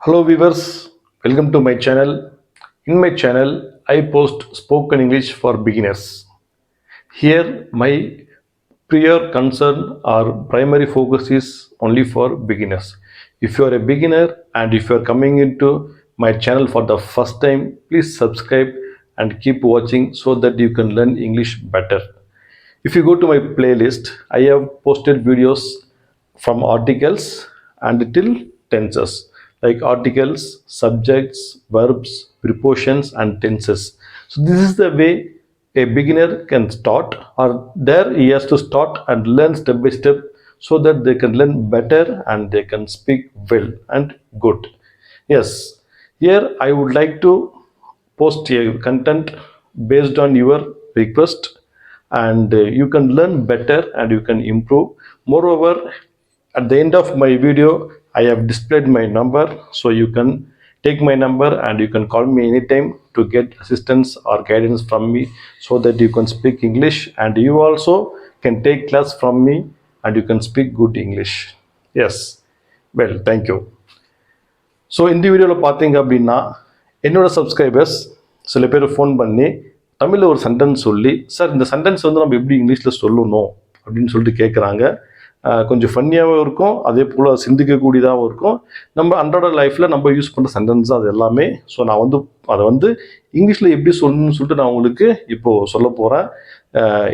Hello viewers, welcome to my channel. In my channel, I post spoken English for beginners. Here, my prior concern or primary focus is only for beginners. If you are a beginner and if you are coming into my channel for the first time, please subscribe and keep watching so that you can learn English better. If you go to my playlist, I have posted videos from articles and till tenses, like articles, subjects, verbs, prepositions, and tenses. So this is the way a beginner can start, or there he has to start and learn step by step so that they can learn better and they can speak well and good. Yes, here I would like to post a content based on your request, and you can learn better and you can improve. Moreover, at the end of my video I have displayed my number, so you can take my number and you can call me anytime to get assistance or guidance from me so that you can speak English, and you also can take class from me and you can speak good English. Yes, well, thank you. So இந்த வீடியோவில் பார்த்தீங்க அப்படின்னா என்னோடய subscribers சில பேர் phone பண்ணி தமிழில் ஒரு சென்டென்ஸ் சொல்லி, சார் இந்த சென்டென்ஸ் வந்து நம்ம எப்படி இங்கிலீஷில் சொல்லணும் அப்படின்னு சொல்லிட்டு கேட்குறாங்க. கொஞ்சம் ஃபன்னியாகவும் இருக்கும், அதே போல் சிந்திக்கக்கூடியதாகவும் இருக்கும். நம்ம அன்றாட லைஃப்பில் நம்ம யூஸ் பண்ணுற சென்டென்ஸ் அது எல்லாமே. ஸோ நான் வந்து அதை வந்து இங்கிலீஷில் எப்படி சொல்லணும்னு சொல்லிட்டு நான் உங்களுக்கு இப்போது சொல்ல போகிறேன்.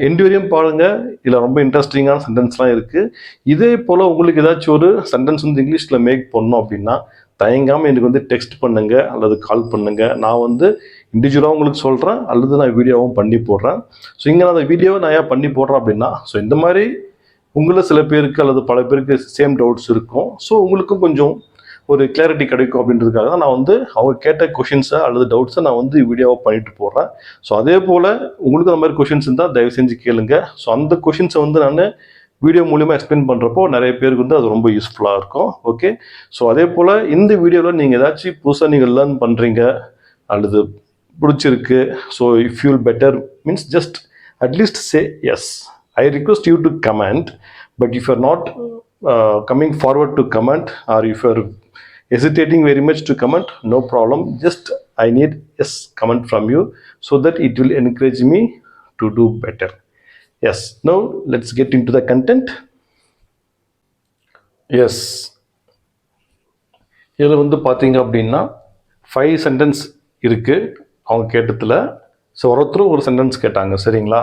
எண்டு வரையும் பாருங்கள், இதில் ரொம்ப இன்ட்ரெஸ்டிங்கான சென்டென்ஸ்லாம் இருக்குது. இதே போல் உங்களுக்கு ஏதாச்சும் ஒரு சென்டென்ஸ் வந்து இங்கிலீஷில் மேக் பண்ணணும் அப்படின்னா தயங்காமல் எனக்கு வந்து டெக்ஸ்ட் பண்ணுங்கள் அல்லது கால் பண்ணுங்கள். நான் வந்து இண்டிவிஜுவலாக உங்களுக்கு சொல்கிறேன் அல்லது நான் வீடியோவும் பண்ணி போடுறேன். ஸோ இங்கே நான் அந்த வீடியோவை நான் ஏன் பண்ணி போடுறேன் அப்படின்னா, ஸோ இந்த மாதிரி உங்களை சில பேருக்கு அல்லது பல பேருக்கு சேம் டவுட்ஸ் இருக்கும். ஸோ உங்களுக்கும் கொஞ்சம் ஒரு கிளாரிட்டி கிடைக்கும் அப்படின்றதுக்காக தான் நான் வந்து அவங்க கேட்ட கொஷின்ஸை அல்லது டவுட்ஸை நான் வந்து வீடியோவை பண்ணிட்டு போடுறேன். ஸோ அதே போல் உங்களுக்கு அந்த மாதிரி கொஷின்ஸ் இருந்தால் தயவு செஞ்சு கேளுங்க. ஸோ அந்த கொஷின்ஸை வந்து நான் வீடியோ மூலிமா எக்ஸ்பிளைன் பண்ணுறப்போ நிறைய பேருக்கு வந்து அது ரொம்ப யூஸ்ஃபுல்லாக இருக்கும். ஓகே, ஸோ அதே போல் இந்த வீடியோவில் நீங்கள் ஏதாச்சும் புதுசாக நீங்கள் லேர்ன் பண்ணுறீங்க அல்லது பிடிச்சிருக்கு, so if you'll better means just at least say yes. I request you to comment, but if you are not coming forward to comment, or if you are hesitating very much to comment, no problem. Just I need yes comment from you so that it will encourage me to do better. Yes. Now let's get into the content. Yes. இதில் வந்து பார்த்தீங்க அப்படின்னா 5 sentence இருக்குது அவங்க கேட்டதில். So ஒருத்தரும் ஒரு sentence கேட்டாங்க, சரிங்களா?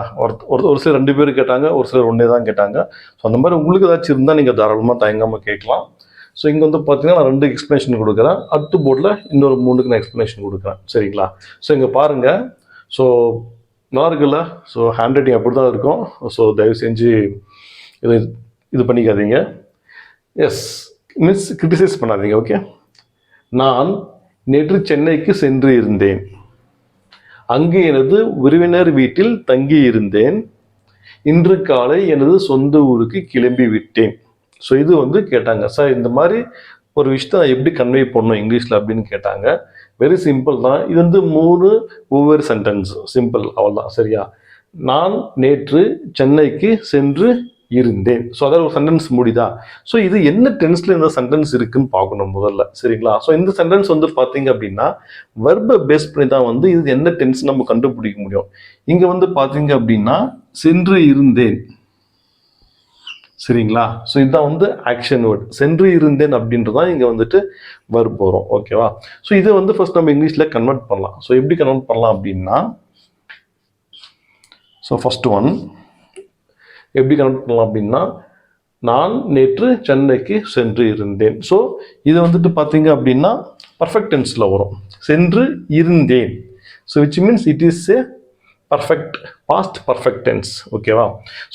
ஒரு சிலர் 2 பேர் கேட்டாங்க, ஒரு சிலர் 1 தான் கேட்டாங்க. ஸோ அந்த மாதிரி உங்களுக்கு ஏதாச்சும் இருந்தால் நீங்கள் தாராளமாக தயங்காமல் கேட்கலாம். ஸோ இங்கே வந்து பார்த்தீங்கன்னா நான் 2 எக்ஸ்ப்ளனேஷன் கொடுக்குறேன், அடுத்த போர்டில் இன்னொரு 3க்கு நான் எக்ஸ்ப்ளனேஷன் கொடுக்குறேன், சரிங்களா? ஸோ இங்கே பாருங்கள், ஸோ நல்லா இருக்குல்ல? ஸோ ஹேண்ட் ரைட்டிங் அப்படி தான் இருக்கும். ஸோ தயவு செஞ்சு இது பண்ணிக்காதீங்க. எஸ், மிஸ் கிரிட்டிசைஸ் பண்ணாதீங்க. ஓகே. நான் நேற்று சென்னைக்கு சென்று இருந்தேன். அங்கு எனது உறவினர் வீட்டில் தங்கி இருந்தேன். இன்று காலை எனது சொந்த ஊருக்கு கிளம்பி விட்டேன். ஸோ இது வந்து கேட்டாங்க, சார் இந்த மாதிரி ஒரு விஷயத்தை நான் எப்படி கன்வே பண்ணணும் இங்கிலீஷில் அப்படின்னு கேட்டாங்க. வெரி சிம்பிள் தான். இது வந்து 3 ஒவ்வொரு சென்டென்ஸ், சிம்பிள், அவ்வளோதான், சரியா? நான் நேற்று சென்னைக்கு சென்று இருந்தேன். ஸோ அதாவது ஒரு சென்டென்ஸ் முடிதா? ஸோ இது என்ன டென்ஸில் இந்த சென்டென்ஸ் இருக்குன்னு பார்க்கணும் முதல்ல, சரிங்களா? ஸோ இந்த சென்டென்ஸ் வந்து பார்த்தீங்க அப்படின்னா வெர்பை பேஸ் பண்ணி தான் வந்து இது என்ன டென்ஸ் நம்ம கண்டுபிடிக்க முடியும். இங்கே வந்து பார்த்தீங்க அப்படின்னா சென்று இருந்தேன், சரிங்களா? ஸோ இதுதான் வந்து ஆக்ஷன் வேர்ட். சென்று இருந்தேன் அப்படின்றதான் இங்கே வந்துட்டு வெர்ப் வரும். ஓகேவா? ஸோ இதை வந்து ஃபர்ஸ்ட் நம்ம இங்கிலீஷில் கன்வெர்ட் பண்ணலாம். ஸோ எப்படி கன்வெர்ட் பண்ணலாம் அப்படின்னா, ஸோ ஃபர்ஸ்ட் ஒன் எப்படி கனெக்ட் பண்ணலாம் அப்படின்னா, நான் நேற்று சென்னைக்கு சென்று இருந்தேன். ஸோ இது வந்துட்டு பார்த்தீங்க அப்படின்னா பர்ஃபெக்ட் டென்ஸில் வரும், சென்று இருந்தேன். So which means it is a perfect past perfect tense. ஓகேவா?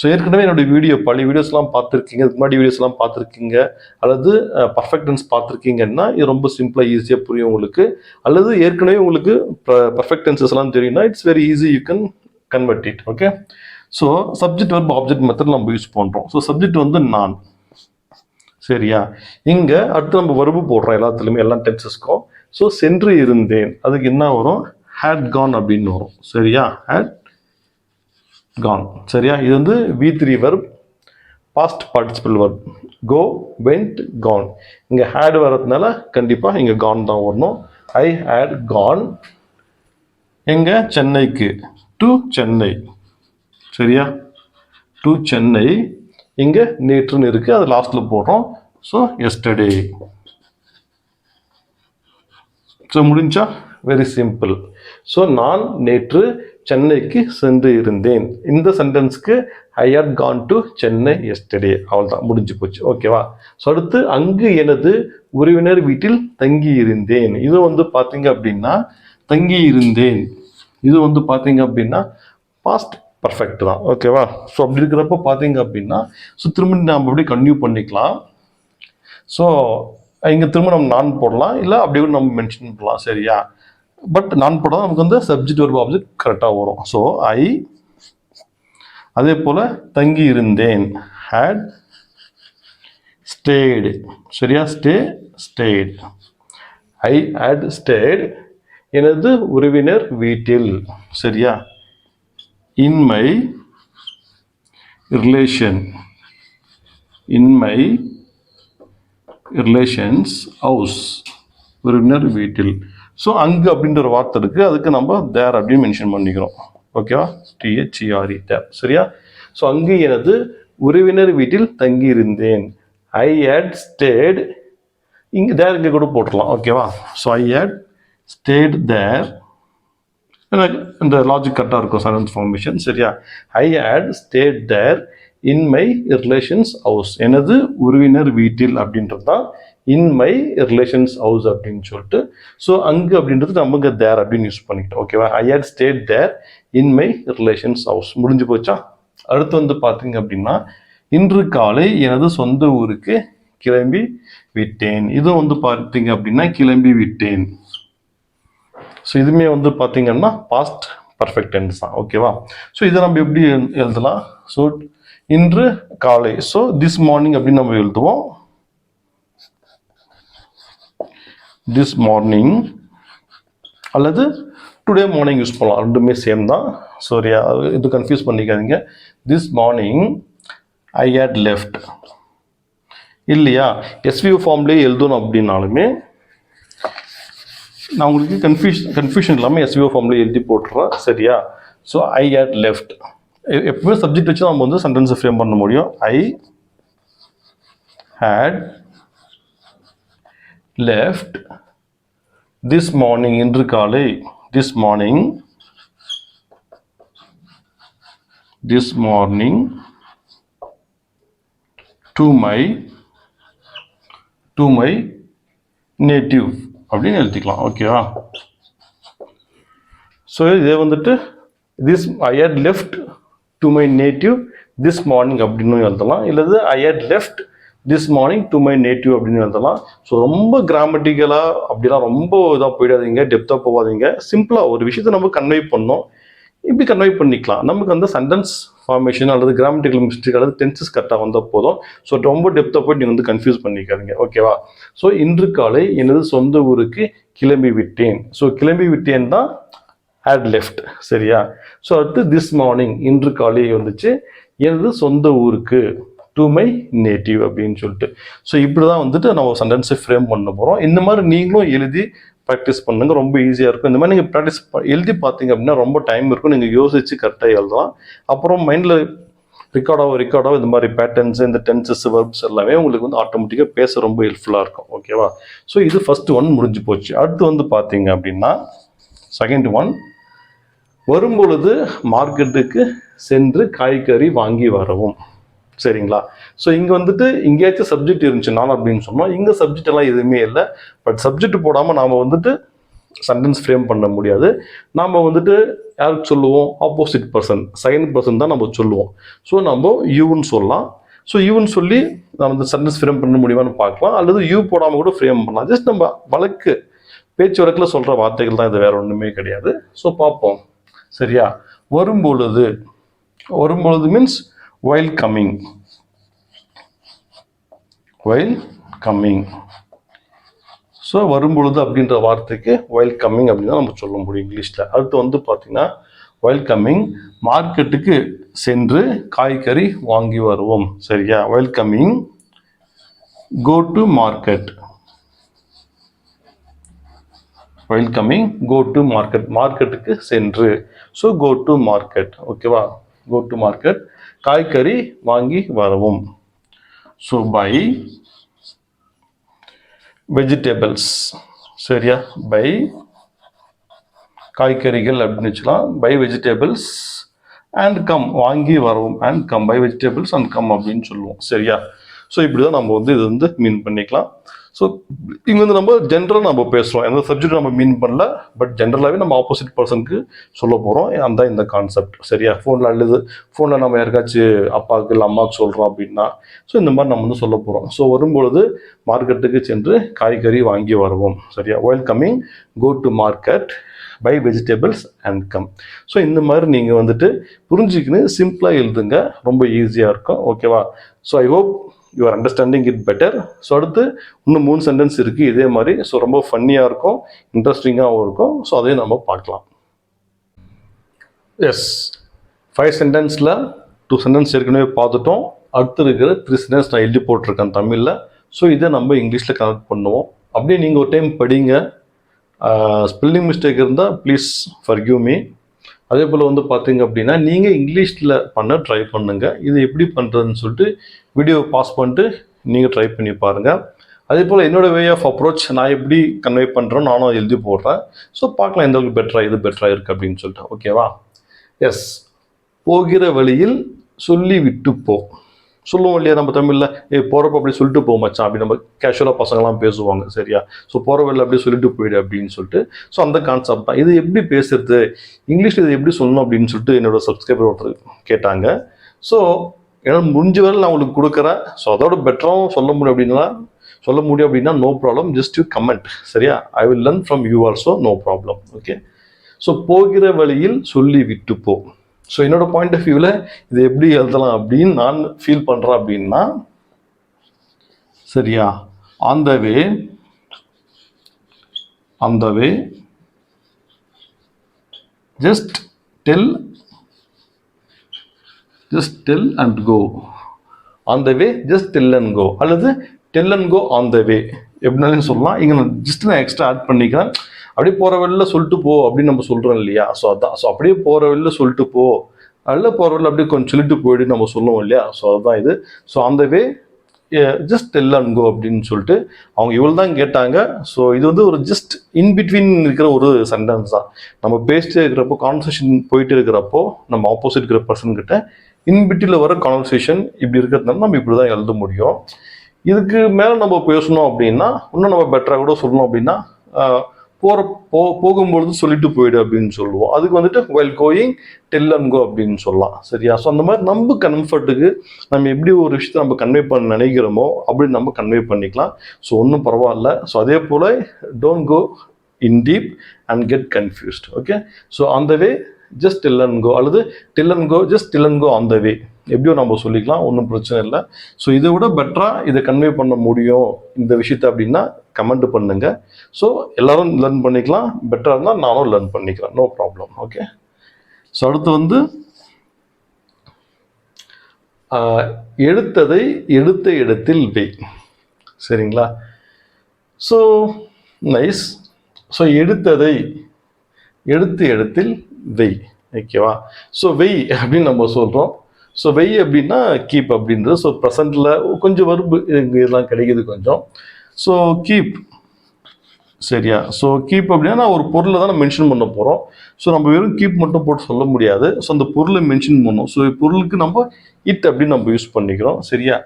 ஸோ ஏற்கனவே என்னுடைய பழைய வீடியோஸ்லாம் பார்த்துருக்கீங்க, இதுக்கு முன்னாடி வீடியோஸ்லாம் பார்த்துருக்கீங்க, அல்லது பர்ஃபெக்ட் டென்ஸ் பார்த்துருக்கீங்கன்னா இது ரொம்ப சிம்பிளாக ஈஸியாக புரியும் உங்களுக்கு. அல்லது ஏற்கனவே உங்களுக்கு பர்ஃபெக்ட் டென்சஸ்லாம் தெரியும்னா it's very easy, you can convert it. Okay. So subject verb object method நம்ம யூஸ் பண்ணுறோம். ஸோ சப்ஜெக்ட் வந்து நான், சரியா? இங்கே அடுத்து நம்ம வெர்பு போடுறோம் எல்லாத்துலேயுமே, எல்லா டென்சஸ்க்கும். ஸோ சென்று இருந்தேன், அதுக்கு என்ன வரும்? ஹேட் கான் அப்படின்னு வரும், சரியா? ஹேட் கான், சரியா? இது வந்து V3 verb. Past participle verb. Go, went, gone. இங்கே ஹேட் வர்றதுனால கண்டிப்பாக இங்கே கான் தான் வரணும். ஐ ஹேட் கான் எங்க சென்னைக்கு, டு சென்னை. சரியா, டு சென்னை. இங்கே நேற்றுன்னு இருக்குது, அது லாஸ்ட்டில் போடுறோம். So yesterday. ஸோ முடிஞ்சா வெரி சிம்பிள். ஸோ நான் நேற்று சென்னைக்கு சென்று இருந்தேன். இந்த சென்டென்ஸ்க்கு I had gone to Chennai yesterday. அவ்வளோதான், முடிஞ்சு போச்சு. ஓகேவா. ஸோ அடுத்து அங்கு எனது உறவினர் வீட்டில் தங்கி இருந்தேன். இது வந்து பார்த்தீங்க அப்படின்னா தங்கி இருந்தேன், இது வந்து பார்த்தீங்க அப்படின்னா பாஸ்ட் பர்ஃபெக்ட் தான். ஓகேவா. ஸோ அப்படி இருக்கிறப்ப பார்த்தீங்க அப்படின்னா ஸோ திரும்ப நாம் அப்படியே கன்டினியூ பண்ணிக்கலாம். ஸோ இங்கே திரும்ப நம்ம நான் போடலாம், இல்லை அப்படியே கூட நம்ம மென்ஷன் பண்ணலாம். சரியா. பட் நான் போடால் நமக்கு வந்து சப்ஜெக்ட் வர்ப் ஆப்ஜெக்ட் கரெக்டாக வரும். ஸோ ஐ, அதே போல் தங்கி இருந்தேன், ஹேட் ஸ்டேடு. சரியா, ஸ்டேட். ஐ ஹேட் ஸ்டேட் எனது உறவினர் வீட்டில். சரியா. In my relation, in my relations house, உறவினர் வீட்டில். ஸோ அங்கு அப்படின்ற ஒரு வார்த்தை இருக்குது, அதுக்கு நம்ம தேர் அப்படின்னு மென்ஷன் பண்ணிக்கிறோம். ஓகேவா, THERE, தேர். சரியா. ஸோ அங்கு எனது உறவினர் வீட்டில் தங்கி இருந்தேன். ஐ ஹேட் ஸ்டேட், இங்கே தேர் இங்கே கூட போட்டுடலாம். ஓகேவா. So I had stayed there, இந்த லாஜிக் கரெக்டாக இருக்கும் சென்டென்ஸ் ஃபார்மேஷன். சரியா. I had stayed there in my relations house, எனது உறவினர் வீட்டில் அப்படின்றது தான் இன் மை ரிலேஷன்ஸ் ஹவுஸ் அப்படின்னு சொல்லிட்டு. ஸோ அங்கு அப்படின்றது நமக்கு தேர் அப்படின்னு யூஸ் பண்ணிக்கிட்டோம். ஓகேவா. I had stayed there in my relations house. முடிஞ்சு போச்சா. அடுத்து வந்து பார்த்தீங்க அப்படின்னா இன்று காலை எனது சொந்த ஊருக்கு கிளம்பி விட்டேன். இதுவும் வந்து பார்த்தீங்க அப்படின்னா கிளம்பி விட்டேன். ஸோ இதுவுமே வந்து பார்த்தீங்கன்னா பாஸ்ட் பர்ஃபெக்ட் டென்ஸ் தான். ஓகேவா. ஸோ இதை நம்ம எப்படி எழுதலாம். ஸோ இன்று காலை, ஸோ திஸ் மார்னிங் அப்படின்னு நம்ம எழுதுவோம். திஸ் மார்னிங் அல்லது டுடே மார்னிங் யூஸ் பண்ணலாம், ரெண்டுமே சேம் தான். சரியா, இது கன்ஃபியூஸ் பண்ணிக்காதீங்க. This morning I had left. இல்லையா, SVO ஃபார்ம்லேயே எழுதணும் அப்படின்னாலுமே நான் உங்களுக்கு கன்ஃபியூஷன் இல்லாமல் SVO ஃபார்ம்லேயே எழுதி போட்டுறேன். சரியா. ஸோ ஐ ஹேட் லெஃப்ட், எப்பவுமே சப்ஜெக்ட் வச்சு நம்ம வந்து சென்டென்ஸை ஃப்ரேம் பண்ண முடியும். I had left this morning, இன்று காலை. This morning, this morning to my native அப்படின்னு எழுதிக்கலாம். ஓகேவா. ஸோ இதே வந்துட்டு this I had left to my native this morning அப்படின்னு எழுதலாம், இல்லது I had left this morning to my native அப்படின்னு எழுதலாம். ஸோ ரொம்ப கிராமட்டிக்கலாக அப்படிலாம் ரொம்ப இதாக போயிடாதீங்க, டெப்த்தாக போகாதீங்க. சிம்பிளாக ஒரு விஷயத்தை நம்ம கன்வே பண்ணோம், இப்படி கன்வே பண்ணிக்கலாம். நமக்கு அந்த சென்டென்ஸ் ஃபார்மேஷன் அல்லது கிராமட்டிக்கல் மிஸ்டேக் அல்லது டென்சஸ் கரெக்டாக வந்தால் போதும். ஸோ ரொம்ப டெப்த்தாக போய் நீங்கள் வந்து கன்ஃபியூஸ் பண்ணிக்காதீங்க. ஓகேவா. ஸோ இன்று காலை எனது சொந்த ஊருக்கு கிளம்பி விட்டேன். ஸோ கிளம்பி விட்டேன் தான் ஹேட் லெஃப்ட். சரியா. ஸோ அடுத்து திஸ் மார்னிங், இன்று காலை வந்துச்சு எனது சொந்த ஊருக்கு, டு மை நேட்டிவ் அப்படின்னு சொல்லிட்டு. ஸோ இப்படி தான் வந்துட்டு நம்ம சென்டென்ஸை ஃப்ரேம் பண்ண போகிறோம். இந்த மாதிரி நீங்களும் எழுதி ப்ராக்டிஸ் பண்ணுங்க, ரொம்ப ஈஸியாக இருக்கும். இந்த மாதிரி நீங்கள் ப்ராக்டிஸ் எழுதி பார்த்தீங்க அப்படின்னா ரொம்ப டைம் இருக்கும், நீங்கள் யோசிச்சு கரெக்டாக எழுதலாம். அப்புறம் மைண்டில் ரெக்கார்டாக இந்த மாதிரி பேட்டர்ன்ஸ், இந்த டென்சஸ், வெர்ப்ஸ் எல்லாமே உங்களுக்கு வந்து ஆட்டோமேட்டிக்காக பேச ரொம்ப ஹெல்ப்ஃபுல்லாக இருக்கும். ஓகேவா. ஸோ இது ஃபர்ஸ்ட் ஒன் முடிஞ்சு போச்சு. அடுத்து வந்து பார்த்தீங்க அப்படின்னா செகண்ட் ஒன், வரும்பொழுது மார்க்கெட்டுக்கு சென்று காய்கறி வாங்கி வரவும். சரிங்களா. ஸோ இங்கே வந்துட்டு எங்கேயாச்சும் சப்ஜெக்ட் இருந்துச்சு நான் அப்படின்னு சொன்னோம், இங்கே சப்ஜெக்ட் எல்லாம் எதுவுமே இல்லை. பட் சப்ஜெக்ட் போடாமல் நாம் வந்துட்டு சென்டென்ஸ் ஃப்ரேம் பண்ண முடியாது. நாம் வந்துட்டு யாருக்கு சொல்லுவோம், ஆப்போசிட் பர்சன், செகண்ட் பர்சன் தான் நம்ம சொல்லுவோம். ஸோ நம்ம யூன்னு சொல்லலாம். ஸோ யூன்னு சொல்லி நம்ம இந்த சென்டென்ஸ் ஃப்ரேம் பண்ண முடியுமான்னு பார்க்கலாம், அல்லது யூ போடாமல் கூட ஃப்ரேம் பண்ணலாம். ஜஸ்ட் நம்ம பேச்சு வழக்கில் சொல்கிற வார்த்தைகள் தான், இது வேற ஒன்றுமே கிடையாது. ஸோ பார்ப்போம். சரியா. வரும்பொழுது, வரும்பொழுது means while coming, while coming. So வரும்பொழுது அப்படின்ற வார்த்தைக்கு while coming அப்படின்னு தான் நம்ம சொல்ல முடியும் இங்கிலீஷில். அடுத்து வந்து பார்த்தீங்கன்னா while coming மார்க்கெட்டுக்கு சென்று காய்கறி வாங்கி வருவோம். சரியா? while coming go to market. while coming go to market, மார்க்கெட்டுக்கு சென்று. So go to market. ஓகேவா? go to market காய்கறி வாங்கி வரவும். So buy vegetables. சரியா? buy காய்கறிகள் அப்படின்னு வச்சுக்கலாம். buy vegetables and come வாங்கி வரவும், and come buy vegetables and come அப்படின்னு சொல்லுவோம். சரியா? ஸோ இப்படி தான் நம்ம வந்து இது வந்து மீன் பண்ணிக்கலாம். ஸோ இங்கே வந்து நம்ம ஜென்ரலாக நம்ம பேசுகிறோம், எந்த சப்ஜெக்ட் நம்ம மீன் பண்ணல, பட் ஜென்ரலாகவே நம்ம ஆப்போசிட் பர்சனுக்கு சொல்ல போகிறோம். அந்த இந்த கான்செப்ட். சரியா? ஃபோனில் நம்ம யாருக்காச்சும் அப்பாவுக்கு இல்லை அம்மாவுக்கு சொல்கிறோம் அப்படின்னா, ஸோ இந்த மாதிரி நம்ம வந்து சொல்ல போகிறோம். ஸோ வரும்பொழுது மார்க்கெட்டுக்கு சென்று காய்கறி வாங்கி வருவோம். சரியா? while coming go to market buy vegetables and come. So இந்த மாதிரி நீங்கள் வந்துட்டு புரிஞ்சுக்கின்னு சிம்பிளாக எழுதுங்க, ரொம்ப ஈஸியாக இருக்கும். ஓகேவா? So I hope you are understanding it better. So அடுத்து இன்னும் 3 சென்டென்ஸ் இருக்குது இதே மாதிரி. ஸோ ரொம்ப ஃபன்னியாக இருக்கும், இன்ட்ரெஸ்டிங்காகவும் இருக்கும். ஸோ அதையும் நம்ம பார்க்கலாம். எஸ், 5 சென்டென்ஸில் 2 சென்டென்ஸ் ஏற்கனவே பார்த்துட்டோம். அடுத்து இருக்கிற 3 சென்டென்ஸ் நான் எழுதி போட்டிருக்கேன் தமிழில். ஸோ இதை நம்ம இங்கிலீஷில் கனெக்ட் பண்ணுவோம். அப்படியே நீங்கள் ஒரு டைம் படிங்க. ஸ்பெல்லிங் மிஸ்டேக் இருந்தால் ப்ளீஸ் ஃபர்கிவ் மீ. அதே போல் வந்து பார்த்தீங்க அப்படின்னா நீங்கள் இங்கிலீஷில் பண்ண ட்ரை பண்ணுங்கள். இது எப்படி பண்ணுறதுன்னு சொல்லிட்டு வீடியோவை பாஸ் பண்ணிட்டு நீங்கள் ட்ரை பண்ணி பாருங்கள். அதே போல் என்னோடய வே ஆஃப் அப்ரோச் நான் எப்படி கன்வே பண்ணுறேன்னு நானும் எழுதி போடுறேன். ஸோ பார்க்கலாம் எந்த அளவுக்கு பெட்டராக இது பெட்டராக இருக்குது அப்படின்னு சொல்லிட்டு. ஓகேவா? எஸ், போகிற வழியில் சொல்லி விட்டு போ. சொல்லுவோம் இல்லையா நம்ம தமிழில், போகிறப்ப அப்படி சொல்லிட்டு போ மச்சான் அப்படி நம்ம கேஷுவலாக பசங்களாம் பேசுவாங்க. சரியா? ஸோ போகிற வழியில் அப்படியே சொல்லிட்டு போயிடு அப்படின்னு சொல்லிட்டு. ஸோ அந்த கான்செப்ட் தான். இது எப்படி பேசுறது, இங்கிலீஷில் இது எப்படி சொல்லணும் அப்படின்னு சொல்லிட்டு என்னோட சப்ஸ்கிரைபர் ஒருத்தர் கேட்டாங்க. ஸோ ஏன்னா முடிஞ்ச வரை நான் உங்களுக்கு கொடுக்குறேன். ஸோ அதோட பெட்டராகவும் சொல்ல முடியும் அப்படின்னா no problem, just you comment. சரியா? I will learn from you also, no problem. Okay. So போகிற வழியில் சொல்லி விட்டு போ. ஸோ என்னோட பாயிண்ட் ஆஃப் வியூவில் இது எப்படி எழுதலாம் அப்படின்னு நான் ஃபீல் பண்ணுறேன் அப்படின்னா, சரியா, on the way just tell and go. On the way just tell and go, அல்லது tell and go on the way எப்படினாலும் சொல்லலாம். இங்கே நான் எக்ஸ்ட்ரா ஆட் பண்ணிக்கிறேன். அப்படியே போகிற வழியில் சொல்லிட்டு போ அப்படின்னு நம்ம சொல்கிறோம் இல்லையா? ஸோ அதான். ஸோ அப்படியே போகிற வழியில் சொல்லிட்டு போ, அதில் போகிற வழியில் அப்படியே கொஞ்சம் சொல்லிட்டு போயிட்டு நம்ம சொல்லுவோம் இல்லையா? ஸோ அதுதான் இது. ஸோ அந்த வே ஜஸ்ட் டெல் அண்ட் கோ அப்படின்னு சொல்லிட்டு அவங்க இவ்வளோ தான் கேட்டாங்க. ஸோ இது வந்து ஒரு ஜஸ்ட் இன்பிட்வீன் இருக்கிற ஒரு சென்டென்ஸ் தான். நம்ம பேசிட்டே இருக்கிறப்போ, கான்வர்சேஷன் போயிட்டு இருக்கிறப்போ, நம்ம ஆப்போசிட் இருக்கிற பர்சன்கிட்ட இன்பிட்டில் வர கான்வர்சேஷன் இப்படி இருக்கிறதுனால நம்ம இப்படி தான் எழுத முடியும். இதுக்கு மேலே நம்ம பேசணும் அப்படின்னா இன்னும் நம்ம பெட்டராக கூட சொல்லணும் அப்படின்னா போகும்பொழுது சொல்லிட்டு போயிடு அப்படின்னு சொல்லுவோம். அதுக்கு வந்துட்டு while going tell and go அப்படின்னு சொல்லலாம். சரியா? ஸோ அந்த மாதிரி நம்ம கம்ஃபர்ட்டுக்கு நம்ம எப்படி ஒரு விஷயத்தை நம்ம கன்வே பண்ண நினைக்கிறோமோ அப்படி நம்ம கன்வே பண்ணிக்கலாம். ஸோ ஒன்றும் பரவாயில்ல. ஸோ அதே போல் don't go in deep and get confused. Okay. So அந்த way just tell and go, அல்லது tell and go just tell and go on the way, எப்படியோ நம்ம சொல்லிக்கலாம், ஒன்றும் பிரச்சனை இல்லை. ஸோ இதை விட பெட்டராக இதை கன்வே பண்ண முடியும் இந்த விஷயத்தை அப்படின்னா கமெண்ட் பண்ணுங்க. ஸோ எல்லாரும் லேர்ன் பண்ணிக்கலாம். பெட்டராக இருந்தால் நானும் லேர்ன் பண்ணிக்கிறேன், நோ ப்ராப்ளம். ஓகே. ஸோ அடுத்து வந்து எடுத்ததை எடுத்த இடத்தில் வை. சரிங்களா? So nice. ஸோ எடுத்ததை எடுத்த இடத்தில் வை. ஓகேவா? ஸோ வெய் அப்படின்னு நம்ம சொல்கிறோம். ஸோ வெய் அப்படின்னா கீப் அப்படின்றது. ஸோ ப்ரெசண்டில் கொஞ்சம் வர்பு இதெல்லாம் கிடைக்குது கொஞ்சம். So keep. சரியா? ஸோ கீப் அப்படின்னா ஒரு பொருளை தான் நம்ம மென்ஷன் பண்ண போகிறோம். ஸோ நம்ம வெறும் கீப் மட்டும் போட்டு சொல்ல முடியாது. ஸோ அந்த பொருளை மென்ஷன் பண்ணணும். ஸோ பொருளுக்கு நம்ம இட் அப்படின்னு நம்ம யூஸ் பண்ணிக்கிறோம். சரியா?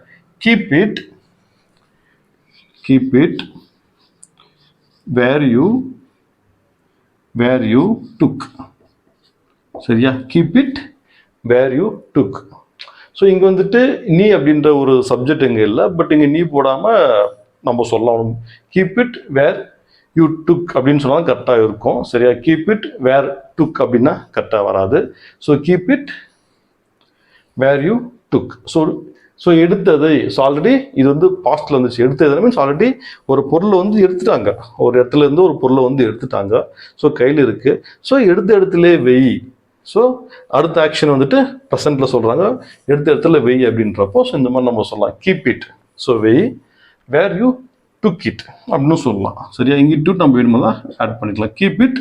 Keep it where you took. சரியா? Keep it where you took. So இங்கே வந்துட்டு நீ அப்படின்ற ஒரு சப்ஜெக்ட் இங்கே இல்லை, பட் இங்கே நீ போடாமல் நம்ம சொல்லணும். Keep it where you took அப்படின்னு சொன்னால் கரெக்டாக இருக்கும். சரியா? கீப் இட் வேர் டுக் அப்படின்னா கரெக்டாக வராது. So keep it where you took. So எடுத்ததை, ஸோ ஆல்ரெடி இது வந்து பாஸ்டில் வந்துச்சு. எடுத்தது மீன்ஸ் ஆல்ரெடி ஒரு பொருளை வந்து எடுத்துட்டாங்க, ஒரு இடத்துல இருந்து ஒரு பொருளை வந்து எடுத்துட்டாங்க. ஸோ கையில் இருக்குது. ஸோ எடுத்த இடத்துல வெய். ஸோ அடுத்த ஆக்ஷன் வந்துட்டு ப்ரெசென்ட்டில் சொல்கிறாங்க, எடுத்த இடத்துல வெய் அப்படின்றப்போ ஸோ இந்த மாதிரி நம்ம சொல்லலாம் கீப் இட். ஸோ வெய் வேர் யூ டுக் இட் அப்படின்னு சொல்லலாம். சரியா, இங்கே டூ நம்ம வேணுமா ஆட் பண்ணிக்கலாம். Keep it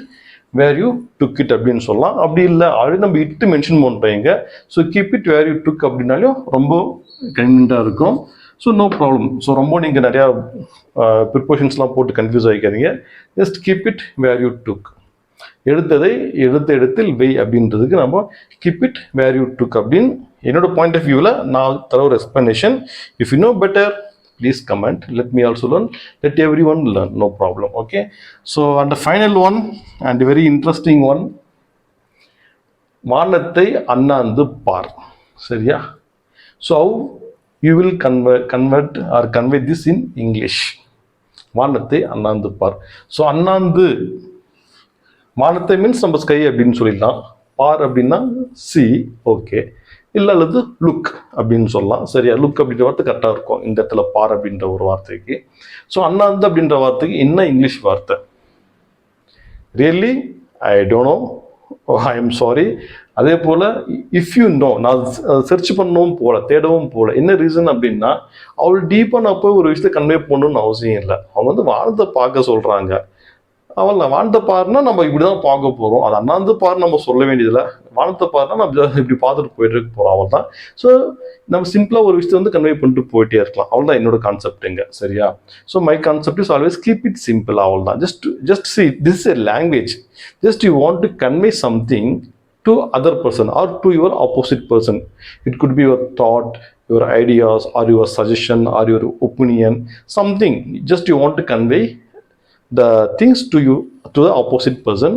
where you took it அப்படின்னு சொல்லலாம். அப்படி இல்லை ஆல்ரெடி நம்ம இட்டு மென்ஷன் பண்ணுறீங்க, so keep it where you took அப்படின்னாலும் ரொம்ப கன்வீனியண்ட்டாக இருக்கும். So no problem. ஸோ ரொம்ப நீங்கள் நிறையா ப்ரிப்போஷன்ஸ்லாம் போட்டு கன்ஃபியூஸ் ஆகிக்காதீங்க. Just keep it where you took. எடுத்ததை எடுத்த இடத்தில் வெய் அப்படின்றதுக்கு நம்ம keep it where you took அப்படின்னு என்னோட பாயிண்ட் ஆஃப் வியூவில் நான் தர ஒரு explanation. If you know better please comment, let me also learn, let everyone learn, no problem. Okay, so and the final one and very interesting one, வானத்தை அண்ணாந்து பார். சரியா, so how you will convert or convey this in English? வானத்தை அண்ணாந்து பார். So அண்ணாந்து வானத்தை means நம்ம sky அப்படின்னு சொல்லிடலாம், பார் அப்படின்னா சி, ஓகே, இல்லை அல்லது லுக் அப்படின்னு சொல்லலாம். சரியா, லுக் அப்படின்ற வார்த்தை கரெக்டாக இருக்கும் இந்த இடத்துல பார் அப்படின்ற ஒரு வார்த்தைக்கு. ஸோ அண்ணாந்து அப்படின்ற வார்த்தைக்கு என்ன இங்கிலீஷ் வார்த்தை? Really I don't know, I am sorry. அதே போல் இஃப் யூ நோ, நான் சர்ச் பண்ணவும் போகல, தேடவும் போகல. என்ன ரீசன் அப்படின்னா அவள் டீப்பாக நான் போய் ஒரு விஷயத்தை கன்வே பண்ணணும்னு அவசியம் இல்லை. அவங்க வந்து வானத்தை பார்க்க சொல்கிறாங்க, அவள் வானத்தை பாருன்னா நம்ம இப்படி தான் பார்க்க போகிறோம். அது அண்ணாந்து பாரு நம்ம சொல்ல வேண்டியதில்லை, வானத்தை பாருன்னா நம்ம இப்படி பார்த்துட்டு போயிட்டு இருக்க போகிறோம், அவள் தான். ஸோ நம்ம சிம்பிளாக ஒரு விஷயத்தை வந்து கன்வே பண்ணிட்டு போயிட்டே இருக்கலாம். அவள் தான் என்னோட கான்செப்ட்டுங்க. சரியா, so my concept is always keep it simple. அவள் தான். Just see this is a language. Just you want to convey something to other person or to your opposite person. It could be your thought, your ideas, or your suggestion, or your opinion, something. Just you want to convey the things to you, to the opposite person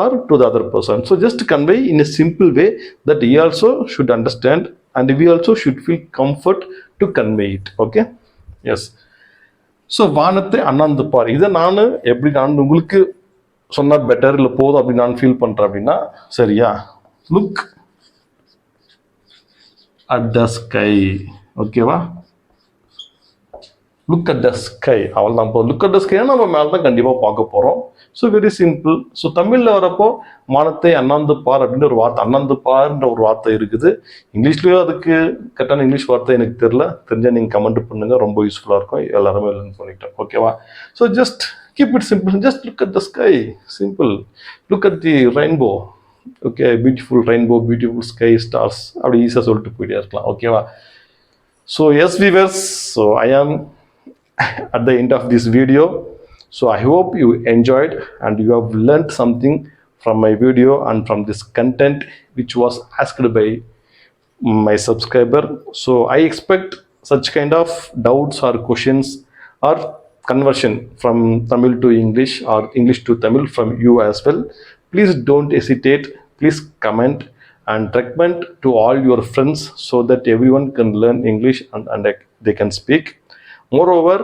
or to the other person. So just convey in a simple way that he also should understand and we also should feel comfort to convey it. Okay, yes. So வானத்தை அண்ணாந்து பார், இதை நான் எப்படி நான் உங்களுக்கு சொன்னால் better இல்லை போதும் அப்படின்னு நான் ஃபீல் பண்ணுறேன் அப்படின்னா, சரியா, லுக் அட் த ஸ்கை. ஓகேவா, லுக் அட் த ஸ்கை. அவள் தான். இப்போ லுக் அட் த ஸ்கைனா நம்ம மேலே தான் கண்டிப்பாக பார்க்க போகிறோம். So very simple. ஸோ தமிழில் வரப்போ வானத்தை அண்ணாந்து பார் அப்படின்ற ஒரு வார்த்தை, அண்ணாந்து பார்ன்ற ஒரு வார்த்தை இருக்குது. இங்கிலீஷ்லேயும் அதுக்கு கரெக்டான இங்கிலீஷ் வார்த்தை எனக்கு தெரியல, தெரிஞ்சால் நீங்கள் கமெண்ட் பண்ணுங்கள், ரொம்ப யூஸ்ஃபுல்லாக இருக்கும். எல்லாருமே லேர்ன் பண்ணிட்டோம். ஓகேவா, so just keep it simple. Just look at the sky. Simple. Look at the rainbow. Okay, beautiful rainbow, beautiful sky, stars. அப்படி ஈஸியாக சொல்லிட்டு போயிட்டே இருக்கலாம். ஓகேவா, so yes viewers, so I am at the end of this video. So I hope you enjoyed and you have learned something from my video and from this content which was asked by my subscriber. So I expect such kind of doubts or questions or conversion from Tamil to English or English to Tamil from you as well. Please don't hesitate. Please comment and recommend to all your friends so that everyone can learn English and they can speak. Moreover,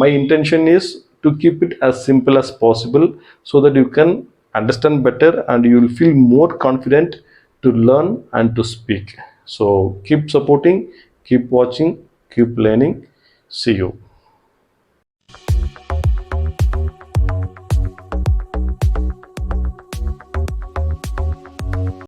my intention is to keep it as simple as possible so that you can understand better and you will feel more confident to learn and to speak. So keep supporting, keep watching, keep learning. See you.